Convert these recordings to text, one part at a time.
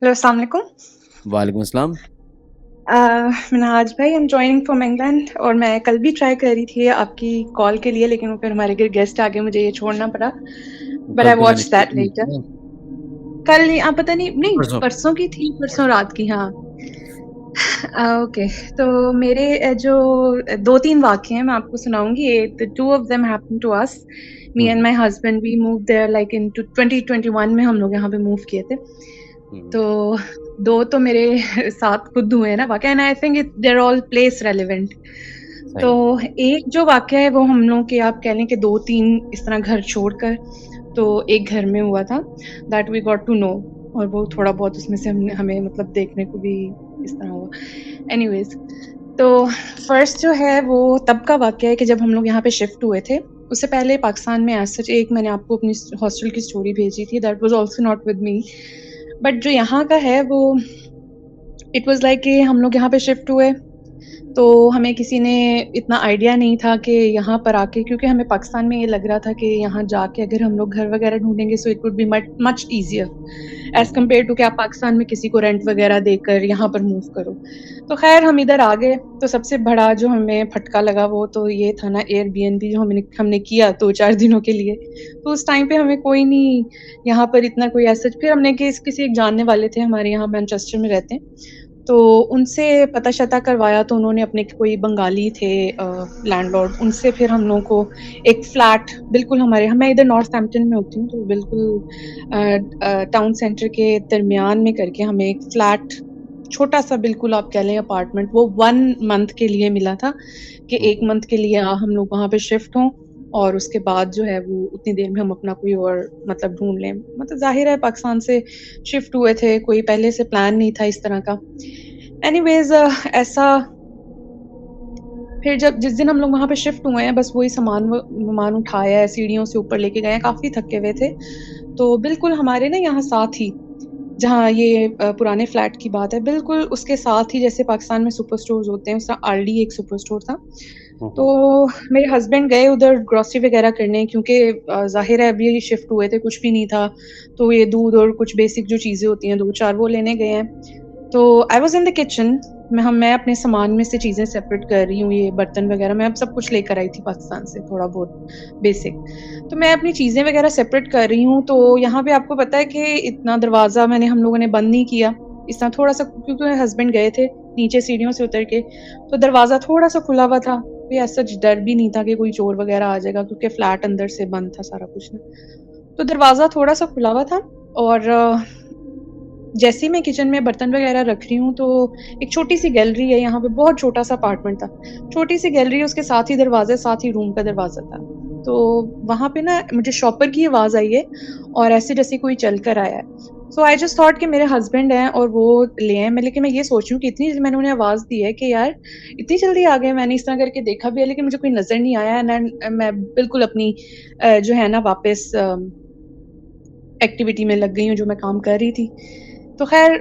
Hello, अस्सलाम वालेकुम। वालेकुम अस्सलाम। मिनहाज भाई, I am joining from England और मैं कल भी ट्राई कर रही थी आपकी कॉल के लिए, लेकिन वो फिर हमारे घर गेस्ट आ गए, मुझे ये छोड़ना पड़ा। बट कल आई तो मैंने वॉच्ड दैट शिफ्ट नहीं लेटर। किया। कल नहीं, आप पता नहीं, नहीं परसों। परसों की थी, परसों रात की, हाँ। ओके। तो मेरे जो 2-3 वाक़ये हैं मैं आपको सुनाऊँगी। ये the 2 of them happened to us. Me hmm, and hmm, my husband we moved there like in 2021 में हम लोग यहाँ पे मूव किए थे। हुँ, हुँ। तो 2 तो मेरे साथ खुद हुए हैं ना वाक़या, and I think it they are all place relevant. तो सही है। एक जो वाक़या है वो हम लोग के, आप कह लें कि 2-3 इस तरह घर छोड़कर, तो एक घर में हुआ था, that we got to know. और वो थोड़ा बहुत उसमें से हमने हमें मतलब देखने को भी इस तरह हुआ। एनीवेज़, तो फर्स्ट जो है वो तब का वाक़या है कि जब हम लोग यहाँ पे शिफ्ट हुए थे। उससे पहले पाकिस्तान में एज़ सच एक मैंने आपको अपनी हॉस्टल की स्टोरी भेजी थी, that was also not with me. But जो यहाँ का है वो इट वाज़ लाइक कि हम लोग यहाँ पे शिफ्ट हुए, तो हमें किसी ने इतना आइडिया नहीं था कि यहाँ पर आके, क्योंकि हमें पाकिस्तान में ये लग रहा था कि यहाँ जाके अगर हम लोग घर वगैरह ढूँढेंगे so it would be much much easier hmm, as hmm. Compare to कि आप पाकिस्तान में किसी को रेंट वगैरह देकर यहाँ पर मूव करो। तो ख़ैर हम इधर आ गए, तो सबसे बड़ा जो हमें फटका लगा वो तो ये था ना, एयरबीएनबी जो हमने हमने किया 2-4 दिनों के लिए। तो उस टाइम पे हमें कोई नहीं यहाँ पर इतना कोई एज़ सच, फिर हमने किसी एक जानने वाले थे हमारे यहाँ, मैनचेस्टर में रहते हैं। तो उनसे पता-शता करवाया, तो उन्होंने अपने कोई बंगाली थे लैंडलॉर्ड, उनसे फिर हम लोगों को एक फ्लैट बिल्कुल हमारे, मैं इधर नॉर्थहैम्पटन में होती हूँ, तो बिल्कुल टाउन सेंटर के दरमियान में करके हमें एक फ्लैट, छोटा-सा बिल्कुल आप कह लें अपार्टमेंट, वो 1 मंथ के लिए मिला था कि हुँ, 1 हुँ। मंथ के लिए हम लोग वहाँ पे शिफ्ट हों और उसके बाद जो है वो उतनी देर में हम अपना कोई और मतलब ढूँढ लें। मतलब ज़ाहिर है पाकिस्तान से शिफ्ट हुए थे, कोई पहले से प्लान नहीं था इस तरह का। एनीवेज़ ऐसा फिर जब जिस दिन हम लोग वहाँ पे शिफ्ट हुए हैं, बस वही सामान उठाया है, सीढ़ियों से ऊपर लेके गए हैं, काफ़ी थके हुए थे। तो बिल्कुल हमारे ना यहाँ साथ ही, जहाँ ये पुराने फ्लैट की बात है, बिल्कुल उसके साथ ही जैसे पाकिस्तान में सुपर स्टोर्स होते हैं, उस तरह आलडी एक सुपर स्टोर था। हुँ, तो हुँ। मेरे हस्बैंड गए उधर ग्रोसरी वग़ैरह करने, क्योंकि ज़ाहिर है अभी शिफ्ट हुए थे, कुछ भी नहीं था। तो ये दूध और कुछ बेसिक जो चीज़ें होती हैं 2-4 वो लेने गए हैं। तो I was in the kitchen, मैं अपने सामान में से चीज़ें सेपरेट कर रही हूँ, ये बर्तन वग़ैरह मैं अब सब कुछ लेकर आई थी पाकिस्तान से थोड़ा बहुत बेसिक। तो मैं अपनी चीज़ें वग़ैरह सेपरेट कर रही हूँ, तो यहाँ पे आपको पता है कि इतना दरवाज़ा हम लोगों ने बंद नहीं किया। इस तरह थोड़ा-सा, क्योंकि मेरे हस्बैंड गए थे नीचे सीढ़ियों से उतर के, तो दरवाज़ा थोड़ा-सा खुला हुआ था। कोई ऐसा डर भी नहीं था कि कोई चोर वग़ैरह आ जाएगा, क्योंकि फ्लैट अंदर से बंद था सारा कुछ ना। तो दरवाज़ा थोड़ा-सा खुला हुआ था और जैसे ही मैं किचन में बर्तन वगैरह रख रही हूँ, तो एक छोटी-सी गैलरी है यहाँ पे, बहुत छोटा-सा अपार्टमेंट था। छोटी-सी गैलरी है, उसके साथ ही दरवाज़ा है, साथ ही रूम का दरवाज़ा था। तो वहाँ पे ना मुझे शॉपर की आवाज़ आई है और ऐसे जैसे कोई चल कर आया है। सो आई जस्ट थॉट कि मेरे हस्बैंड हैं और वो ले आए। लेकिन मैं ये सोच रही हूँ कि इतनी मैंने उन्हें आवाज़ दी है कि यार इतनी जल्दी आ गए। मैंने इस तरह करके देखा भी है, लेकिन मुझे कोई नज़र नहीं आया, एंड मैं बिल्कुल अपनी जो है ना वापस एक्टिविटी में लग गई हूँ जो मैं काम कर रही थी। तो ख़ैर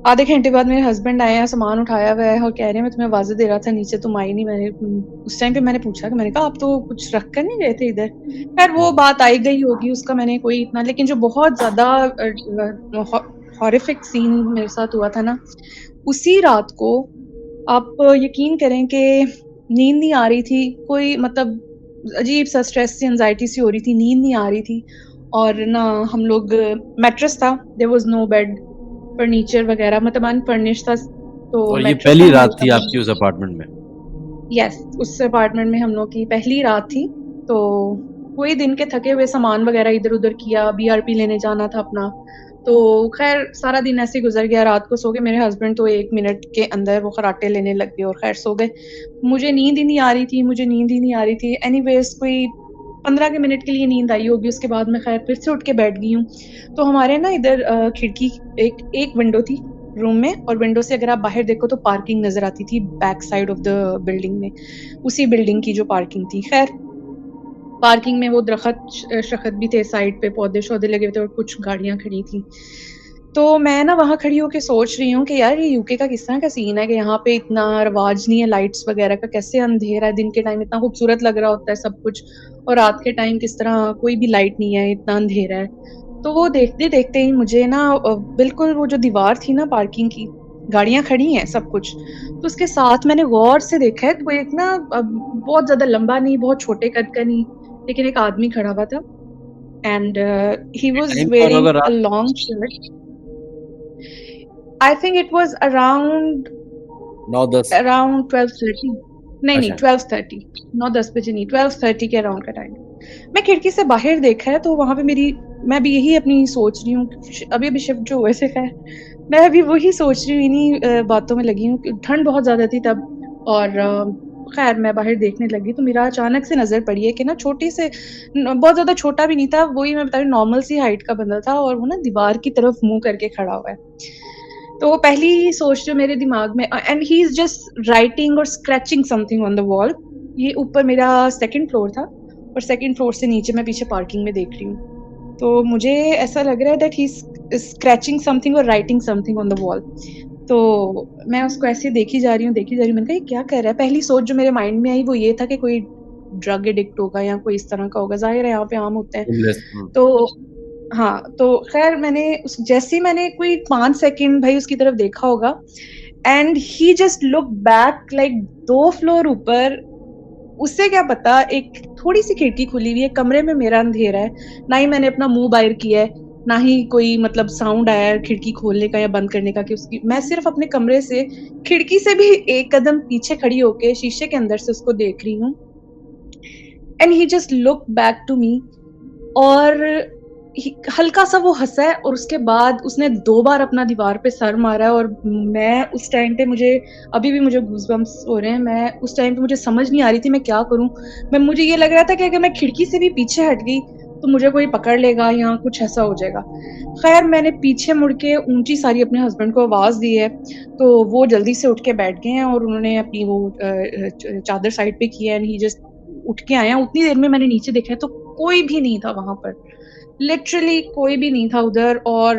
आधे घंटे बाद मेरे हस्बैंड आए हैं, सामान उठाया हुआ है और कह रहे हैं मैं तुम्हें आवाज़ें दे रहा था नीचे, तुम आई नहीं। उस टाइम पे मैंने पूछा कि मैंने कहा आप तो कुछ रख कर नहीं गए थे इधर? ख़ैर हुँ, वो हुँ। बात आई गई होगी, उसका मैंने कोई इतना, लेकिन जो बहुत ज़्यादा हॉरिफिक सीन मेरे साथ हुआ था ना, उसी रात को आप यकीन करें कि नींद नहीं आ रही थी, कोई मतलब अजीब-सा स्ट्रेस सी, एंग्ज़ायटी सी हो रही थी, नींद नहीं आ रही थी। और ना हम लोग, मैट्रेस था, there was no bed, furniture वग़ैरह मतलब अनफर्निश्ड था, तो और ये मैट्रेस था पहली हमारे रात थी कमरे में। आपकी उस अपार्टमेंट में? यस, उस अपार्टमेंट में हम लोग की पहली रात थी, तो वही दिन के थके हुए सामान वग़ैरह इधर-उधर किया, बीआरपी लेने जाना था अपना। तो ख़ैर सारा दिन ऐसे ही गुज़र गया, रात को सो गए, मेरे हस्बैंड तो 1 मिनट के अंदर वो खर्राटे लेने लग गए और ख़ैर सो गए। मुझे नींद ही नहीं आ रही थी। एनीवेज़ कोई 15 के मिनट के लिए नींद आई होगी, उसके बाद मैं ख़ैर फिर से उठ के बैठ गई हूँ। तो हमारे ना इधर खिड़की, एक एक विंडो थी रूम में, और विंडो से अगर आप बाहर देखो तो पार्किंग नज़र आती थी back side of the building में, उसी बिल्डिंग की जो पार्किंग थी। ख़ैर पार्किंग में वो शख़्त भी थे, साइड पे पौधे-शौधे लगे हुए थे और कुछ गाड़ियाँ खड़ी थी। तो मैं ना वहाँ खड़ी होके सोच रही हूँ कि यार ये यूके का किस तरह का सीन है कि यहाँ पे इतना रिवाज नहीं है लाइट्स वग़ैरह का, कैसे अंधेरा है, दिन के टाइम इतना खूबसूरत लग रहा होता है सब कुछ, और रात के टाइम किस तरह कोई भी लाइट नहीं है, इतना अंधेरा है। तो वो देखते-देखते ही मुझे ना बिल्कुल वो जो दीवार थी ना पार्किंग की, गाड़ियाँ खड़ी हैं सब कुछ, तो उसके साथ मैंने गौर से देखा है, तो एक ना बहुत ज़्यादा लंबा नहीं, बहुत छोटे कद का नहीं, लेकिन एक आदमी खड़ा हुआ था एंड ही ये वाज़ टाइम क्या वेयरिंग होगा अ रात में? Long shirt. I think it was around 9-10 around 12:30। नहीं, अच्छा, 12:30, 9-10 बजे नहीं, 12:30 के अराउंड का टाइम। मैं खिड़की से बाहर देखा है तो वहाँ पे मैं अभी यही अपनी सोच रही हूँ, अभी-अभी शिफ्ट जो हुए थे खैर, मैं अभी वही सोच रही हूँ, इन्हीं बातों में लगी हूँ कि ठंड बहुत ज़्यादा थी तब और खैर मैं बाहर देखने लगी तो मेरा अचानक से नज़र पड़ी है कि ना छोटे से न बहुत ज़्यादा छोटा भी नहीं था, वही मैं बता रही हूँ नॉर्मल सी हाइट का बंदा था और वो ना दीवार की तरफ मुँह करके खड़ा हुआ है। तो वो पहली सोच जो मेरे दिमाग में and he is just writing और scratching something on the wall. ये ऊपर मेरा 2nd फ्लोर था और 2nd फ्लोर से नीचे मैं पीछे पार्किंग में देख रही हूँ। तो मुझे ऐसा लग रहा है that he is scratching something और writing something on the wall. तो मैं उसको ऐसे देखी जा रही हूँ, मैंने कहा ये क्या कर रहा है? पहली सोच जो मेरे माइंड में आई वो ये था कि कोई ड्रग एडिक्ट होगा या कोई इस तरह का होगा, ज़ाहिर है यहाँ पे आम होते हैं। होमलेस तो हाँ, तो ख़ैर मैंने उस जैसे ही मैंने कोई 5 सेकंड भई उसकी तरफ देखा होगा and he just looked back like 2 floor ऊपर, उसे क्या पता एक थोड़ी-सी खिड़की खुली हुई है, कमरे में मेरा अंधेरा है, ना ही मैंने अपना मुँह बाहर किया है, ना ही कोई मतलब साउंड आया है खिड़की खोलने का या बंद करने का कि उसकी मैं सिर्फ़ अपने कमरे से खिड़की से भी एक कदम पीछे खड़ी होके शीशे के अंदर से उसको देख रही हूँ and he just looked back to me और हल्का-सा वो हँसा है और उसके बाद उसने 2 बार अपना दीवार पे सर मारा है और मैं उस टाइम पे मुझे अभी भी मुझे गूज़बम्प्स हो रहे हैं। मैं उस टाइम पे मुझे समझ नहीं आ रही थी मैं क्या करूँ? मुझे ये लग रहा था कि अगर मैं खिड़की से भी पीछे हट गई, तो मुझे कोई पकड़ लेगा या कुछ ऐसा हो जाएगा। ख़ैर मैंने पीछे मुड़ के ऊँची सारी अपने हस्बैंड को आवाज़ दी है, तो वो जल्दी से उठ के बैठ गए हैं और उन्होंने अपनी वो चादर साइड पे की है एंड ही जस्ट उठ के आए हैं। उतनी देर में मैंने नीचे देखा है तो कोई भी नहीं था वहाँ पर। लिटरली कोई भी नहीं था उधर और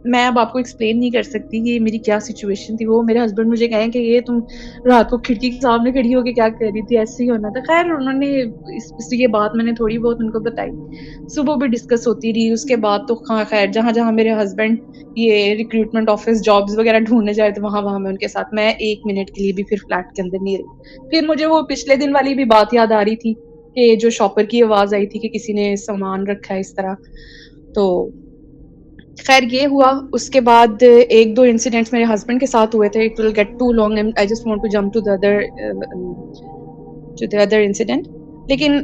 मैं अब आपको एक्सप्लेन नहीं कर सकती कि मेरी क्या सिचुएशन थी। वो मेरे हस्बैंड मुझे कहें कि ये तुम रात को खिड़की के सामने खड़ी होके क्या कर रही थी? ऐसे ही होना था। ख़ैर उन्होंने ये बात मैंने थोड़ी बहुत उनको बताई। सुबह भी डिस्कस होती रही, उसके बाद तो हाँ, ख़ैर जहाँ-जहाँ मेरे हस्बैंड ये रिक्रूटमेंट ऑफ़िस जॉब्स वग़ैरह ढूँढने जाए तो वहाँ-वहाँ मैं उनके साथ मैं 1 मिनट के लिए भी फिर फ्लैट के अंदर नहीं रही। फिर मुझे वो पिछले दिन वाली भी बात याद आ रही थी कि जो शॉपर की आवाज़ आई थी कि किसी ने सामान रखा है इस तरह। तो खैर ये हुआ, उसके बाद 1-2 इंसिडेंट्स मेरे हस्बैंड के साथ हुए थे। It will get too long and I just want to jump to the other incident. लेकिन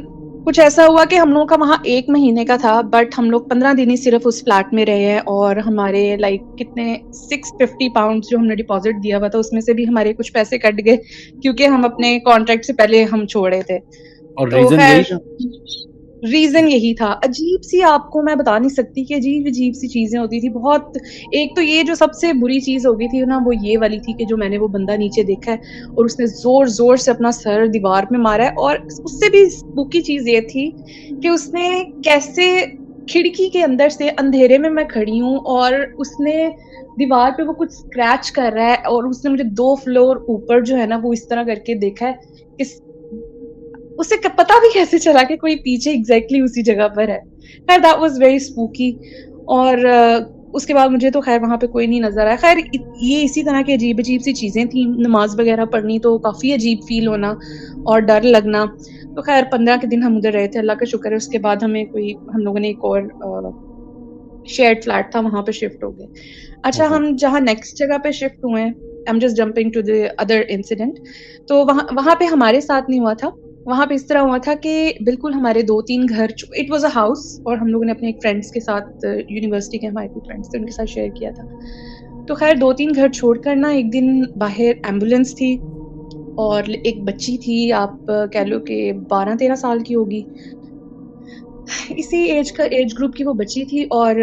कुछ ऐसा हुआ कि हम लोगों का वहाँ 1 महीने का था, बट हम लोग 15 दिन ही सिर्फ़ उस फ्लैट में रहे हैं और हमारे लाइक कितने 650 पाउंड्स जो हमने डिपॉज़िट दिया हुआ था, उसमें से भी हमारे कुछ पैसे कट गए क्योंकि हम अपने कॉन्ट्रैक्ट से पहले हम छोड़े थे। और तो रीज़न यही खैर था? रीज़न यही था। अजीब-सी आपको मैं बता नहीं सकती कि अजीब-अजीब सी चीज़ें होती थी बहुत। एक तो ये जो सबसे बुरी चीज़ हो गई थी ना, वो ये वाली थी कि जो मैंने वो बंदा नीचे देखा है और उसने ज़ोर-ज़ोर से अपना सर दीवार में मारा है और उससे भी स्पूकी चीज़ ये थी कि उसने कैसे खिड़की के अंदर से अंधेरे में मैं खड़ी हूँ और उसने दीवार पे वो कुछ स्क्रैच कर रहा है और उसने मुझे 2 फ्लोर ऊपर जो है ना, वो इस तरह करके देखा है कि उसे क पता भी कैसे चला कि कोई पीछे एग्ज़ैक्टली उसी जगह पर है। ख़ैर दैट वाज़ वेरी स्पूकी और उसके बाद मुझे तो ख़ैर वहाँ पे कोई नहीं नज़र आया। ख़ैर ये इसी तरह की अजीब-अजीब सी चीज़ें थी, नमाज़ वग़ैरह पढ़नी तो काफ़ी अजीब फ़ील होना और डर लगना। तो ख़ैर 15 के दिन हम उधर रहे थे, अल्लाह का शुक्र है उसके बाद हम लोगों ने एक और शेयर्ड फ्लैट था वहाँ पे शिफ्ट हो गए। अच्छा ओके, हम जहाँ नेक्स्ट जगह पे शिफ्ट हुए हैं, I am just jumping to the other incident. तो वहाँ वहाँ पे हमारे साथ नहीं हुआ था। वहाँ पे इस तरह हुआ था कि बिल्कुल हमारे 2-3 घर इट वाज़ अ हाउस और हम लोगों ने अपने एक फ्रेंड्स के साथ यूनिवर्सिटी के हमारे कुछ फ्रेंड्स थे, उनके साथ शेयर किया था। तो ख़ैर 2-3 घर छोड़कर ना एक दिन बाहर एम्बुलेंस थी और एक बच्ची थी, आप कह लो कि 12-13 साल की होगी। इसी एज ग्रुप की वो बच्ची थी और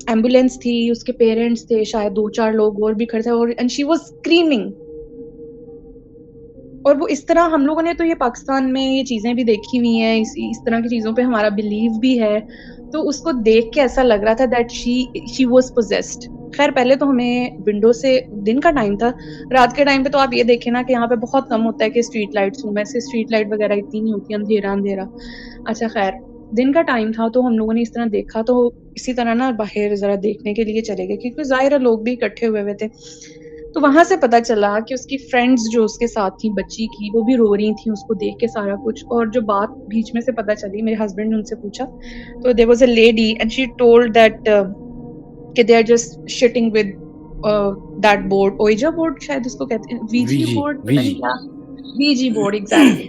एम्बुलेंस थी, उसके पेरेंट्स थे, शायद 2-4 लोग और भी खड़े थे और एंड शी वाज़ स्क्रीमिंग और वो इस तरह हम लोगों ने तो ये पाकिस्तान में ये चीज़ें भी देखी हुई हैं, इस तरह की चीज़ों पे हमारा बिलीव भी है। तो उसको देख के ऐसा लग रहा था दैट शी वाज़ पोसेस्ड। ख़ैर पहले तो हमें विंडो से दिन का टाइम था, रात के टाइम पे तो आप ये देखें ना कि यहाँ पे बहुत कम होता है कि स्ट्रीट लाइट्स हों, वैसे स्ट्रीट लाइट वग़ैरह इतनी नहीं होती, अंधेरा-अंधेरा। अच्छा ख़ैर दिन का टाइम था तो हम लोगों ने इस तरह देखा तो इसी तरह ना बाहर ज़रा देखने के लिए चले गए क्योंकि ज़ाहिर है लोग भी इकट्ठे हुए थे। तो वहाँ से पता चला कि उसकी फ्रेंड्स जो उसके साथ थी बच्ची की, वो भी रो रही थी उसको देख के सारा कुछ और जो बात बीच में से पता चली मेरे हस्बैंड ने उनसे पूछा, तो there was a lady and she told that कि they are just sitting with that board, ouija board शायद उसको कहते हैं, वीजी वीजी बोर्ड पता नहीं वीजी क्या, वीजी बोर्ड एग्ज़ैक्टली।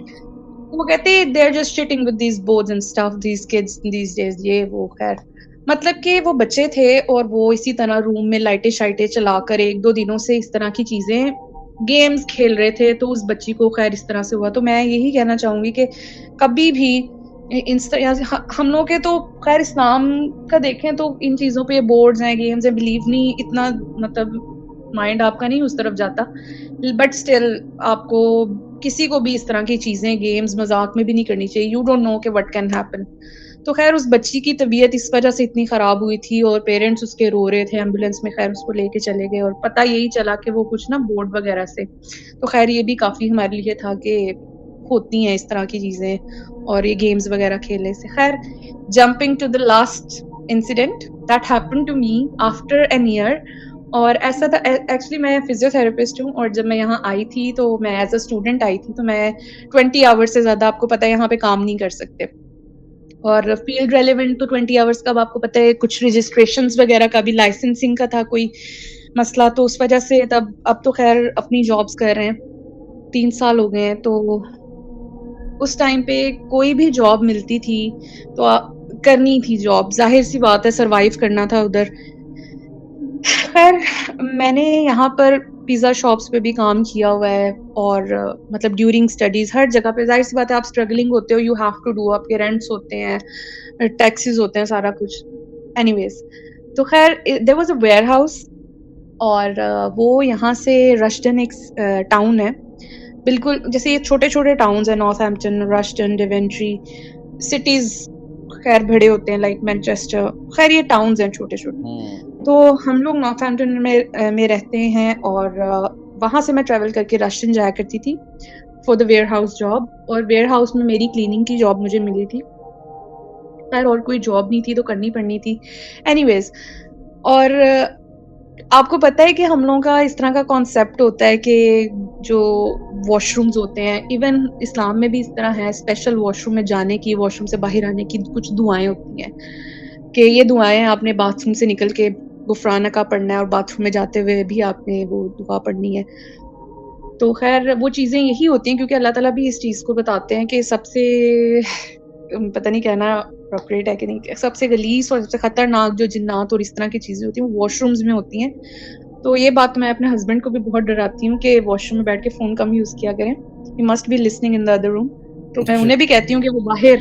तो वो कहते हैं they are just sitting with these boards and stuff, these kids these days ये वो खैर। मतलब कि वो बच्चे थे और वो इसी तरह रूम में लाइटें-शाइटें चलाकर 1-2 दिनों से इस तरह की चीज़ें गेम्स खेल रहे थे, तो उस बच्ची को खैर इस तरह से हुआ। तो मैं यही कहना चाहूँगी कि कभी भी इस तरह से हम लोग के तो खैर इस्लाम का देखें तो इन चीज़ों पे बोर्ड्स हैं, गेम्स हैं, बिलीव नहीं इतना मतलब माइंड आपका नहीं उस तरफ जाता। बट स्टिल आपको किसी को भी इस तरह की चीज़ें, गेम्स, मज़ाक में भी नहीं करनी चाहिए। यू डोंट नो कि व्हाट कैन हैपन। तो ख़ैर उस बच्ची की तबीयत इस वज़ह से इतनी ख़राब हुई थी और पेरेंट्स उसके रो रहे थे, एम्बुलेंस में ख़ैर उसको लेके चले गए और पता यही चला कि वो कुछ ना बोर्ड वग़ैरह से। तो ख़ैर ये भी काफ़ी हमारे लिए था कि होती हैं इस तरह की चीज़ें और ये गेम्स वग़ैरह खेलने से। ख़ैर jumping to the last incident that happened to me after an year और ऐसा था एक्चुअली मैं फिजियोथेरेपिस्ट हूँ और जब मैं यहाँ आई थी तो मैं एज़ अ स्टूडेंट आई थी तो मैं 20 आवर्स से ज़्यादा आपको पता है यहाँ पे काम नहीं कर सकते। और फील्ड रेलेवेंट तो 20 आवर्स का अब आपको पता है कुछ रजिस्ट्रेशंस वगैरह का भी लाइसेंसिंग का था कोई मसला तो उस वजह से तब अब तो खैर अपनी जॉब्स कर रहे हैं 3 साल हो गए हैं तो उस टाइम पे कोई भी जॉब मिलती थी तो करनी थी जॉब जाहिर सी बात है सरवाइव करना था उधर। खैर मैंने यहाँ पर पिज़्ज़ा शॉप्स पे भी काम किया हुआ है और मतलब ड्यूरिंग स्टडीज़ हर जगह पे ज़ाहिर सी बात है आप स्ट्रगलिंग होते हो यू हैव टू डू आपके रेंट्स होते हैं, टैक्सेस होते हैं सारा कुछ। एनीवेज़ तो खैर देयर वाज़ अ वेयरहाउस और वो यहाँ से रश्टन एक टाउन है। बिल्कुल जैसे ये छोटे-छोटे टाउन्स हैं नॉर्थहैम्पटन, रश्टन, डेवेंट्री सिटीज़ खैर बड़े होते हैं लाइक मैनचेस्टर, खैर ये टाउन्स हैं छोटे-छोटे। तो हम लोग नॉर्थहैम्पटन में रहते हैं और वहाँ से मैं ट्रैवल करके रश्टन जाया करती थी फॉर द वेयरहाउस जॉब और वेयरहाउस में मेरी क्लीनिंग की जॉब मुझे मिली थी। खैर और कोई जॉब नहीं थी तो करनी पड़नी थी। एनीवेज़ और आपको पता है कि हम लोगों का इस तरह का कॉन्सेप्ट होता है कि जो वॉशरूम्स होते हैं इवन इस्लाम में भी इस तरह है स्पेशल वॉशरूम में जाने की, वॉशरूम से बाहर आने की कुछ दुआएँ होती हैं, कि ये दुआएँ आपने बाथरूम से निकल के गुफ़राना का पढ़ना है और बाथरूम में जाते हुए भी आपने वो दुआ पढ़नी है। तो ख़ैर वो चीज़ें यही होती हैं क्योंकि अल्लाह ताला भी इस चीज़ को बताते हैं कि सबसे पता नहीं कहना अप्रोप्रिएट है कि नहीं, सबसे गलीज़ और सबसे खतरनाक जो जिन्नात और इस तरह की चीज़ें होती हैं, वो वॉशरूम्स में होती हैं। तो ये बात मैं अपने हस्बैंड को भी बहुत डराती हूँ कि वॉशरूम में बैठ के फ़ोन कम यूज़ किया करें। He must be listening in the other room. तो मैं उन्हें भी कहती हूँ कि वो बाहर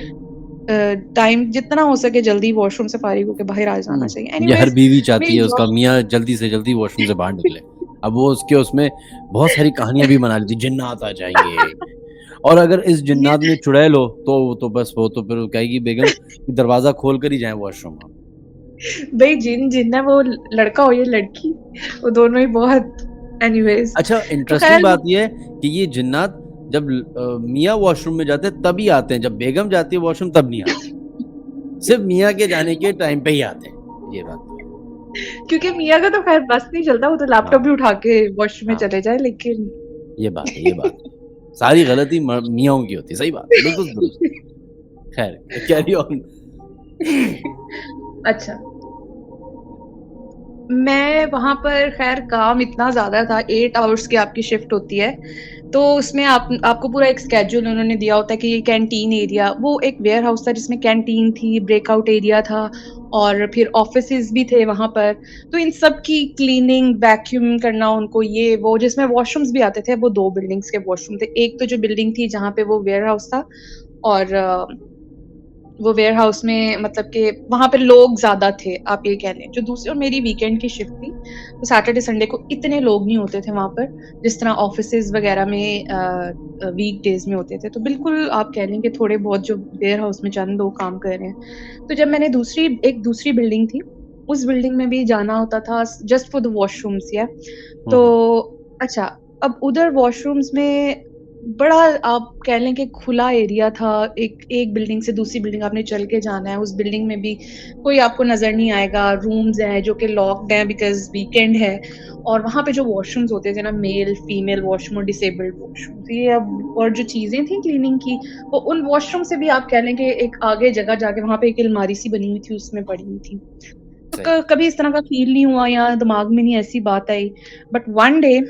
टाइम जितना हो सके जल्दी वॉशरूम से फ़ारिग होके बाहर आ जाना चाहिए। ये हर एनीवेज़ बीवी चाहती मेरी है उसका जॉब मियाँ जल्दी से जल्दी वॉशरूम से बाहर निकले। अब वो उसके उसमें बहुत सारी कहानियाँ भी बना लेती है, जिन्नात आ जाएँगे और अगर इस ये जिन्नात ने चुड़ैल हो तो बस वो तो फिर कहेगी बेगम कि दरवाज़ा खोल कर ही जाएँ वॉशरूम आप। भई जिन है वो लड़का हो या लड़की, वो दोनों ही बहुत एनीवेज़ अच्छा तो इंटरेस्टिंग ख़ैर बात ये है कि ये जिन्नात जब मियाँ वॉशरूम में जाते हैं तभी आते हैं, जब बेगम जाती है वॉशरूम तब नहीं आते। सिर्फ़ मियाँ के जाने के टाइम पे ही आते हैं। ये बात तो है। क्योंकि मियाँ का तो ख़ैर बस नहीं चलता, वो तो लैपटॉप भी हाँ, उठा के वॉशरूम में हाँ। चले जाए लेकिन ये बात है, ये बात है। सारी गलती मियाँओं की होती है, सही बात है, बिल्कुल दुरुस्त। ख़ैर कैरी ऑन। अच्छा, मैं वहाँ पर ख़ैर काम इतना ज़्यादा था 8 आवर्स की आपकी शिफ्ट होती है, तो उसमें आपको पूरा एक शेड्यूल उन्होंने दिया होता है कि ये कैंटीन एरिया वो एक वेयरहाउस था जिसमें कैंटीन थी, ब्रेकआउट एरिया था और फिर ऑफ़िसेज़ भी थे वहाँ पर। तो इन सब की क्लीनिंग, वैक्यूम करना उनको ये वो जिसमें वॉशरूम्स भी आते थे, वो 2 बिल्डिंग्स के वॉशरूम थे। एक तो जो बिल्डिंग थी जहाँ पे वो वेयरहाउस था और वो वेयरहाउस में मतलब कि वहाँ पे लोग ज़्यादा थे, आप ये कह लें। जो दूसरी और मेरी वीकेंड की शिफ्ट थी, तो सैटरडे संडे को इतने लोग नहीं होते थे वहाँ पर, जिस तरह ऑफ़िसेज़ वग़ैरह में वीकडेज़ में होते थे। तो बिल्कुल आप कह लें कि थोड़े बहुत जो वेयरहाउस में चंद लोग काम कर रहे हैं। तो जब मैंने एक दूसरी बिल्डिंग थी, उस बिल्डिंग में भी जाना होता था जस्ट फॉर द वॉशरूम्स या हुँ, तो हुँ। अच्छा, अब उधर वॉशरूम्स में बड़ा आप कह लें कि खुला एरिया था, एक बिल्डिंग से दूसरी बिल्डिंग आपने चल के जाना है, उस बिल्डिंग में भी कोई आपको नज़र नहीं आएगा, रूम्स हैं जो कि लॉक्ड हैं बिकॉज़ वीकेंड है और वहाँ पे जो वॉशरूम्स होते थे ना मेल, फीमेल वॉशरूम और डिसेबल्ड वॉशरूम, तो ये अब और जो चीज़ें थी क्लीनिंग की, वो उन वॉशरूम से भी आप कह लें कि एक आगे जगह जाके वहाँ पे एक अलमारी सी बनी हुई थी, उसमें पड़ी हुई थी। तो सही। कभी इस तरह का फ़ील नहीं हुआ या दिमाग में नहीं ऐसी बात आई, बट वन डे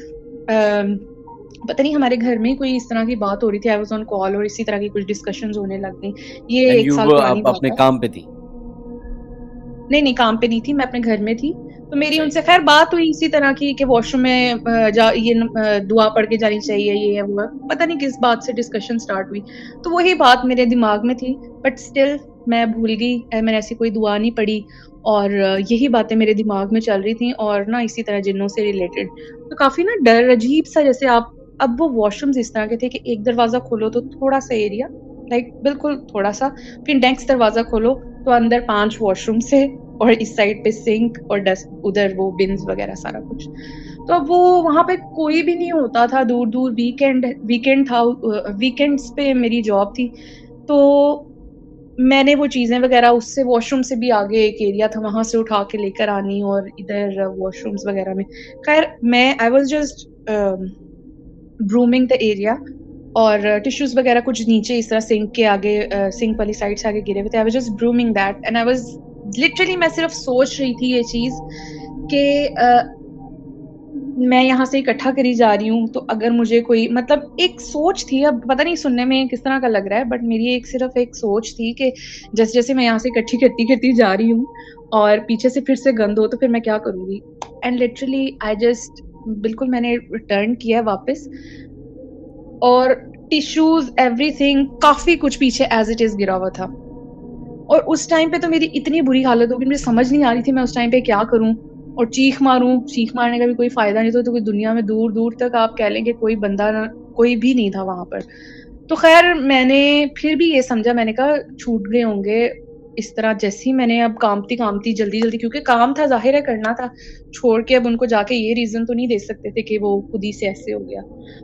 पता नहीं हमारे घर में कोई इस तरह की बात हो रही थी, आई वाज़ ऑन कॉल और इसी तरह की कुछ डिस्कशंस होने लग गई। ये एंड 1 यू साल वर पुरानी आप बात अपने है। काम पे थी? नहीं, नहीं काम पे नहीं थी, मैं अपने घर में थी। तो मेरी सही। उनसे ख़ैर बात हुई इसी तरह की कि वॉशरूम में दुआ पढ़ के जानी चाहिए, ये है, वो है। पता नहीं किस बात से डिस्कशन स्टार्ट हुई। तो वही बात मेरे दिमाग में थी, बट स्टिल मैं भूल गई मैंने ऐसी कोई दुआ नहीं पढ़ी और यही बातें मेरे दिमाग में चल रही थी और ना इसी तरह जिन्नों से रिलेटेड। तो काफ़ी ना डर अजीब-सा जैसे आप अब वो वॉशरूम्स इस तरह के थे कि एक दरवाज़ा खोलो तो थोड़ा-सा एरिया, लाइक बिल्कुल थोड़ा-सा, फिर नेक्स्ट दरवाज़ा खोलो तो अंदर 5 वॉशरूम्स थे और इस साइड पे सिंक और डस्ट उधर वो बिन्स वगैरह सारा कुछ। तो अब वो वहाँ पे कोई भी नहीं होता था दूर-दूर वीकेंड वीकेंड था वीकेंड्स पे मेरी जॉब थी। तो मैंने वो चीज़ें वगैरह उससे वॉशरूम से भी आगे एक एरिया था वहाँ से उठा के लेकर आनी और इधर वॉशरूम्स वगैरह में। ख़ैर मैं I was just brooming the area और टिश्यूज़ वगैरह कुछ नीचे इस तरह सिंक के आगे सिंक वाली साइड से आगे गिरे हुए थे। I was just brooming that and I was literally मैं सिर्फ़ सोच रही थी ये चीज़ कि मैं यहाँ से इकट्ठा करी जा रही हूँ, तो अगर मुझे कोई मतलब एक सोच थी, अब पता नहीं सुनने में किस तरह का लग रहा है, बट मेरी एक सिर्फ़ एक सोच थी कि जैसे-जैसे मैं यहाँ से इकट्ठी करती-करती जा रही हूँ और पीछे से फिर से गंद हो, तो फिर मैं क्या करूँगी? एंड लिटरली आई जस्ट बिल्कुल मैंने रिटर्न किया वापस और टिश्यूज़, एवरीथिंग काफ़ी कुछ पीछे एज़ इट इज़ गिरा हुआ था। और उस टाइम पे तो मेरी इतनी बुरी हालत हो गई, मुझे समझ नहीं आ रही थी मैं उस टाइम पे क्या करूँ? और चीख मारूँ, चीख मारने का भी कोई फ़ायदा नहीं था, तो कोई दुनिया में दूर-दूर तक आप कह लें कि कोई बंदा ना कोई भी नहीं था वहाँ पर। तो ख़ैर मैंने फिर भी ये समझा, मैंने कहा छूट गए होंगे, इस तरह जैसे ही मैंने अब काँपती-काँपती जल्दी-जल्दी क्योंकि काम था ज़ाहिर है करना था, छोड़ के अब उनको जाके ये रीज़न तो नहीं दे सकते थे कि वो खुद ही से ऐसे हो गया।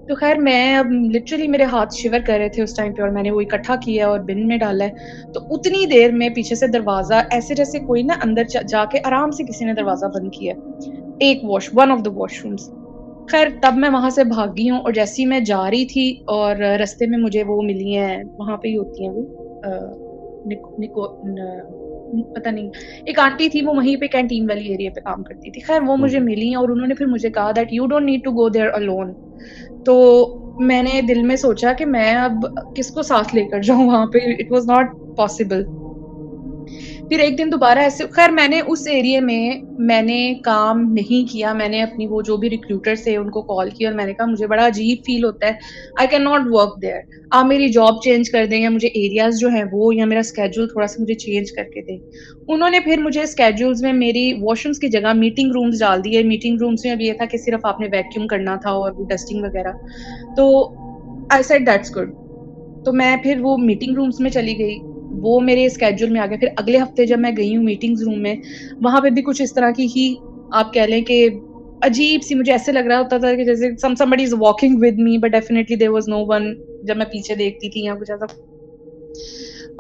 तो ख़ैर मैं अब लिटरली मेरे हाथ शिवर कर रहे थे उस टाइम पे और मैंने वो इकट्ठा किया और बिन में डाला है। तो उतनी देर में पीछे से दरवाज़ा ऐसे जैसे कोई ना अंदर जाके आराम से किसी ने दरवाज़ा बंद किया। एक वन ऑफ द वॉशरूम्स। ख़ैर तब मैं वहाँ से भागी हूँ और जैसे ही मैं जा रही थी और रास्ते में मुझे वो मिली हैं, वहाँ पे ही होती हैं वो निको निको पता नहीं, एक आंटी थी वो वहीं पे कैंटीन वाली एरिया पे काम करती थी। ख़ैर वो हुँ, मुझे हुँ। मिली और उन्होंने फिर मुझे कहा that you don't need to go there alone. तो मैंने दिल में सोचा कि मैं अब किसको साथ लेकर जाऊँ वहाँ पे, इट वाज़ नॉट पॉसिबल। फिर एक दिन दोबारा ऐसे ख़ैर मैंने उस एरिया में मैंने काम नहीं किया, मैंने अपनी वो जो भी रिक्रूटर्स थे उनको कॉल किया और मैंने कहा मुझे बड़ा अजीब फ़ील होता है, I can not work there. आप मेरी जॉब चेंज कर दें या मुझे एरियाज़ जो हैं वो या मेरा शेड्यूल थोड़ा-सा मुझे चेंज करके दें। उन्होंने फिर मुझे शेड्यूल्स में मेरी वॉशरूम्स की जगह मीटिंग रूम्स डाल दिए, मीटिंग रूम्स में अब ये था कि सिर्फ़ आपने वैक्यूम करना था और वो डस्टिंग वग़ैरह। तो आई सेड दैट्स गुड। तो मैं फिर वो मीटिंग रूम्स में चली गई, वो मेरे स्केड्यूल में आ गया। फिर अगले हफ्ते जब मैं गई हूँ मीटिंग्स रूम में, वहाँ पे भी कुछ इस तरह की ही आप कह लें कि अजीब-सी मुझे ऐसे लग रहा होता था कि जैसे somebody is walking with me but definitely there was no one जब मैं पीछे देखती थी या कुछ ऐसा।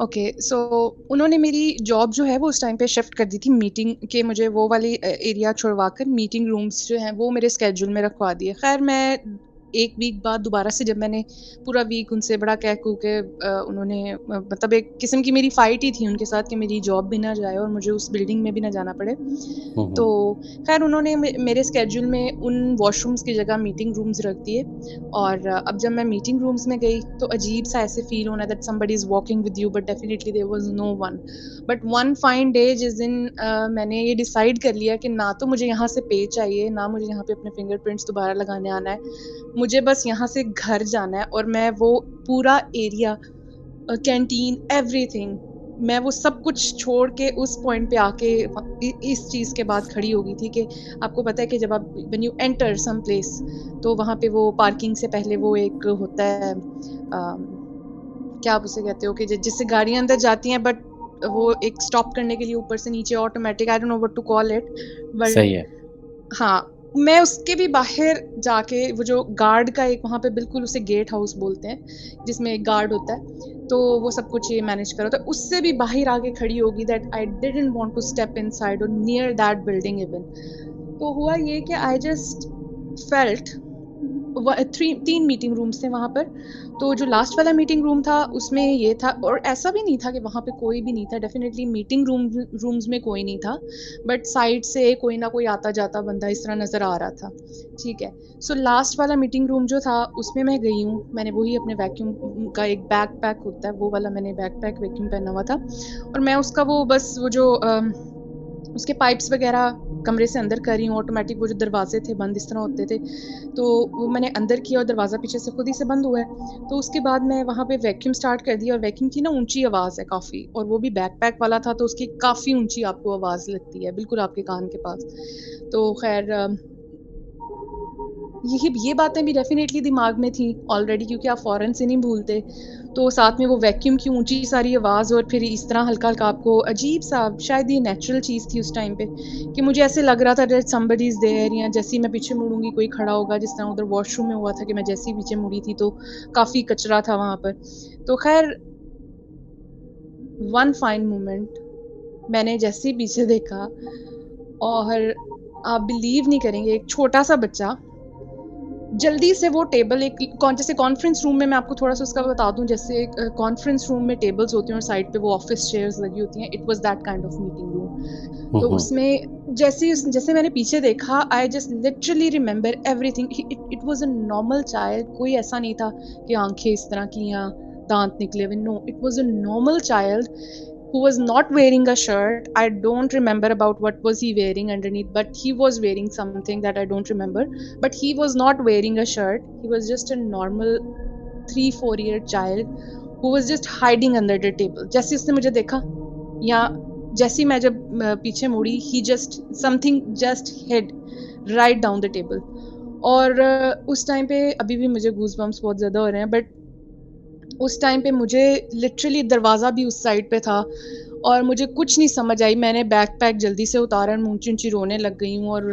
ओके, सो उन्होंने मेरी जॉब जो है वो उस टाइम पे शिफ्ट कर दी थी मीटिंग के मुझे वो वाली एरिया छुड़वाकर मीटिंग रूम्स जो हैं वो मेरे स्केड्यूल में रखवा दिए। ख़ैर मैं 1 वीक बाद दोबारा से जब मैंने पूरा वीक उनसे बड़ा कह कू के उन्होंने मतलब एक किस्म की मेरी फ़ाइट ही थी उनके साथ कि मेरी जॉब भी ना जाए और मुझे उस बिल्डिंग में भी ना जाना पड़े। हुँ, तो हुँ। ख़ैर उन्होंने मेरे स्केड्यूल में उन वॉशरूम्स की जगह मीटिंग रूम्स रख दिए और अब जब मैं मीटिंग रूम्स में गई तो अजीब-सा ऐसे फ़ील होना that somebody is walking with you but definitely there was no one. But one fine day जिस दिन मैंने ये डिसाइड कर लिया कि ना तो मुझे यहाँ से पे चाहिए, ना मुझे यहाँ पे अपने फिंगरप्रिंट्स दोबारा लगाने आना है। मुझे बस यहाँ से घर जाना है और मैं वो पूरा एरिया कैंटीन एवरीथिंग मैं वो सब कुछ छोड़ के उस पॉइंट पे आके इस चीज़ के बाद खड़ी हो गई थी कि आपको पता है कि जब आप when you enter some place तो वहाँ पे वो पार्किंग से पहले वो एक होता है क्या आप उसे कहते हो कि जिससे गाड़ियाँ अंदर जाती हैं बट वो एक स्टॉप करने के लिए ऊपर से नीचे automatic I don't know what to call it but सही है। हाँ, मैं उसके भी बाहर जाके वो जो गार्ड का एक वहाँ पे बिल्कुल उसे गेट हाउस बोलते हैं, जिसमें एक गार्ड होता है, तो वो सब कुछ ये मैनेज कर रहा था। उससे भी बाहर आके खड़ी होगी that I didn't want to step inside और नियर दैट बिल्डिंग इवन। तो हुआ ये कि I just felt 3 meeting rooms थे वहाँ पर। तो जो लास्ट वाला मीटिंग रूम था उसमें ये था, और ऐसा भी नहीं था कि वहाँ पे कोई भी नहीं था, डेफिनेटली मीटिंग रूम्स में कोई नहीं था, बट साइड से कोई ना कोई आता जाता बंदा इस तरह नज़र आ रहा था। ठीक है, सो लास्ट वाला मीटिंग रूम जो था उसमें मैं गई हूँ, मैंने वही अपने वैक्यूम का एक बैकपैक होता है वो वाला मैंने बैकपैक वैक्यूम पहना हुआ था, और मैं उसका वो बस वो जो उसके पाइप्स वगैरह कमरे से अंदर कर रही हूँ, ऑटोमेटिक वो जो दरवाजे थे बंद इस तरह होते थे, तो वो मैंने अंदर किया और दरवाज़ा पीछे से खुद ही से बंद हुआ है। तो उसके बाद मैं वहाँ पे वैक्यूम स्टार्ट कर दिया, और वैक्यूम की ना ऊंची आवाज़ है काफ़ी, और वो भी बैकपैक वाला था तो उसकी काफ़ी ऊंची आपको आवाज़ लगती है बिल्कुल आपके कान के पास। तो खैर ये बातें भी डेफ़िनेटली दिमाग में थी ऑलरेडी, क्योंकि आप फ़ौरन से नहीं भूलते। तो साथ में वो वैक्यूम की ऊँची सारी आवाज़, और फिर इस तरह हल्का-हल्का आपको अजीब-सा, शायद ये नेचुरल चीज़ थी उस टाइम पे, कि मुझे ऐसे लग रहा था दैट समबडी इज़ देयर, या जैसे ही मैं पीछे मुड़ूँगी कोई खड़ा होगा, जिस तरह उधर वॉशरूम में हुआ था कि मैं जैसे ही पीछे मुड़ी थी तो काफ़ी कचरा था वहाँ पर। तो ख़ैर वन फाइन मोमेंट, मैंने जैसे ही पीछे देखा, और आप बिलीव नहीं करेंगे, एक छोटा-सा बच्चा जल्दी से वो टेबल एक जैसे कॉन्फ्रेंस रूम में, मैं आपको थोड़ा-सा उसका बता दूँ, जैसे कॉन्फ्रेंस रूम में टेबल्स होती हैं और साइड पे वो ऑफिस चेयर्स लगी होती हैं, it was that kind of meeting room. Hmm, तो हुँ। उसमें जैसे मैंने पीछे देखा, I just literally remember everything. It was a normal child, कोई ऐसा नहीं था कि आँखें इस तरह की या दाँत निकले हुए, no, it was a normal child who was not wearing a shirt. I don't remember about what was he wearing underneath, but he was wearing something that I don't remember. But he was not wearing a shirt. He was just a normal 3-4 year child who was just hiding under the table. जैसे उसने मुझे देखा, या जैसे ही मैं जब पीछे मुड़ी, he just something just hid right down the table. और उस टाइम पे अभी भी मुझे गूज बम्स बहुत ज़्यादा हो रहे हैं, बट उस टाइम पे मुझे लिटरली दरवाज़ा भी उस साइड पे था, और मुझे कुछ नहीं समझ आई। मैंने बैकपैक जल्दी से उतारा, ऊँची-ऊँची रोने लग गई हूँ, और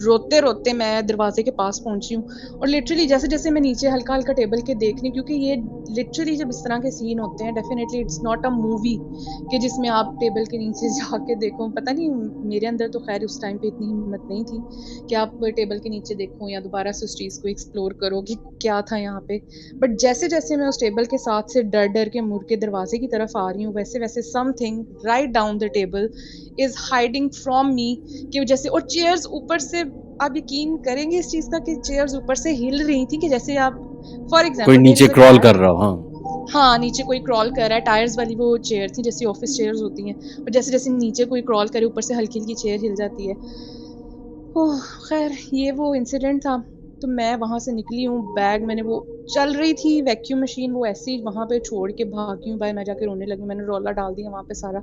रोते-रोते मैं दरवाज़े के पास पहुँची हूँ, और लिटरली जैसे-जैसे मैं नीचे हल्का-हल्का टेबल के देख रही हूँ, क्योंकि ये लिटरली जब इस तरह के सीन होते हैं, definitely it's not a movie कि जिसमें आप टेबल के नीचे जाके देखो। पता नहीं, मेरे अंदर तो ख़ैर उस टाइम पे इतनी हिम्मत नहीं थी कि आप टेबल के नीचे देखो या दोबारा से उस चीज़ को एक्सप्लोर करो कि क्या था यहाँ पे। बट जैसे-जैसे मैं उस टेबल के साथ से डर-डर के मुड़ के दरवाज़े की तरफ आ रही हूँ, वैसे-वैसे something right down the table is hiding from me, कि जैसे, और चेयर्स ऊपर से, आप यकीन करेंगे इस चीज़ का कि चेयर्स ऊपर से हिल रही थी, कि जैसे आप फॉर कोई एग्ज़ाम्पल देयर नीचे इज़ अ क्रॉल टायर। कर रहा हो, हाँ। हाँ, नीचे कोई क्रॉल कर रहा है, टायर्स वाली वो चेयर थी जैसी ऑफ़िस चेयर्स होती हैं, और जैसे-जैसे नीचे कोई क्रॉल करे ऊपर से हल्की-हल्की चेयर हिल जाती है। ओह! ख़ैर ये वो इंसिडेंट था। तो मैं वहाँ से निकली हूँ, बैग मैंने वो चल रही थी वैक्यूम मशीन, वो ऐसे ही वहाँ पे छोड़ के भागी हूँ, भाई मैं जाके रोने लगी, मैंने रौला डाल दिया वहाँ पे सारा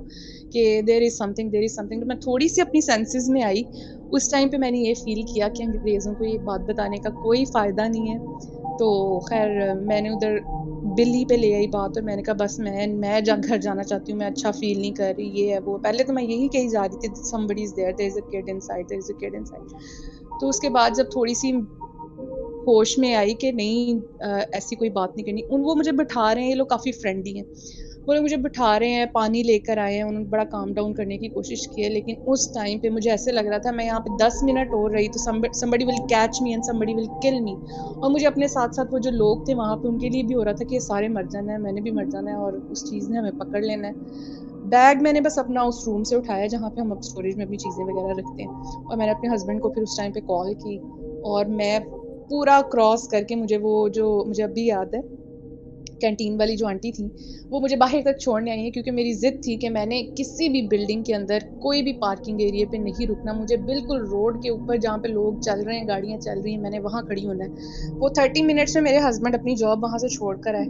कि देयर इज़ समथिंग। तो मैं थोड़ी-सी अपनी सेंसेस में आई, उस टाइम पे मैंने ये फ़ील किया कि अंग्रेज़ों को ये बात बताने का कोई फ़ायदा नहीं है। तो ख़ैर मैंने उधर बिल्ली पे ले आई बात, और मैंने कहा बस मैं घर जाना चाहती हूँ, मैं अच्छा फ़ील नहीं कर रही, ये है वो है। पहले तो मैं यही कही जा रही थी, somebody is there, there is a kid inside, there is a kid inside. तो उसके बाद जब थोड़ी-सी होश में आई कि नहीं, ऐसी कोई बात नहीं करनी। वो मुझे बिठा रहे हैं, ये लोग काफ़ी फ्रेंडली हैं। वो लोग मुझे बिठा रहे हैं, पानी लेकर आए हैं, उन्होंने बड़ा काम डाउन करने की कोशिश की है, लेकिन उस टाइम पे मुझे ऐसे लग रहा था मैं यहाँ पे 10 मिनट और रही तो somebody will catch me and somebody will kill me. और मुझे अपने साथ-साथ वो जो लोग थे वहाँ पे उनके लिए भी हो रहा था कि ये सारे मर जाना है, मैंने भी मर जाना है, और उस चीज़ ने हमें पकड़ लेना है। बैग मैंने बस अपना उस रूम से उठाया जहाँ पे हम स्टोरेज में अपनी चीज़ें वगैरह रखते हैं, और मैंने अपने हस्बैंड को फिर उस टाइम पे कॉल की, और मैं पूरा क्रॉस करके, मुझे अभी याद है, कैंटीन वाली जो आंटी थी, वो मुझे बाहर तक छोड़ने आई हैं, क्योंकि मेरी ज़िद थी कि मैंने किसी भी बिल्डिंग के अंदर कोई भी पार्किंग एरिया पे नहीं रुकना, मुझे बिल्कुल रोड के ऊपर जहाँ पे लोग चल रहे हैं, गाड़ियाँ चल रही हैं, मैंने वहाँ खड़ी होना है। वो 30 मिनट्स में मेरे हस्बैंड अपनी जॉब वहाँ से छोड़ कर आए।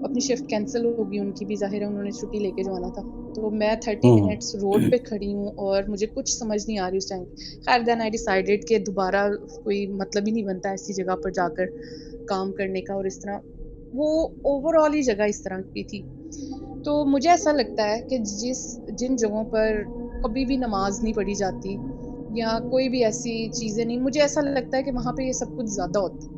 अपनी शिफ्ट कैंसल होगी उनकी भी, ज़ाहिर है उन्होंने छुट्टी लेके जो आना था। तो मैं 30 हुँ, हुँ। मिनट्स रोड पे खड़ी हूँ, और मुझे कुछ समझ नहीं आ रही उस टाइम। ख़ैर देन आई डिसाइडेड कि दोबारा कोई मतलब ही नहीं बनता ऐसी जगह पर जाकर काम करने का, और इस तरह वो ओवरऑल ही जगह इस तरह की थी। तो मुझे ऐसा लगता है कि जिन जगहों पर कभी भी नमाज़ नहीं पढ़ी जाती, या कोई भी ऐसी चीज़ें नहीं, मुझे ऐसा लगता है कि वहाँ पे ये सब कुछ ज़्यादा होता है।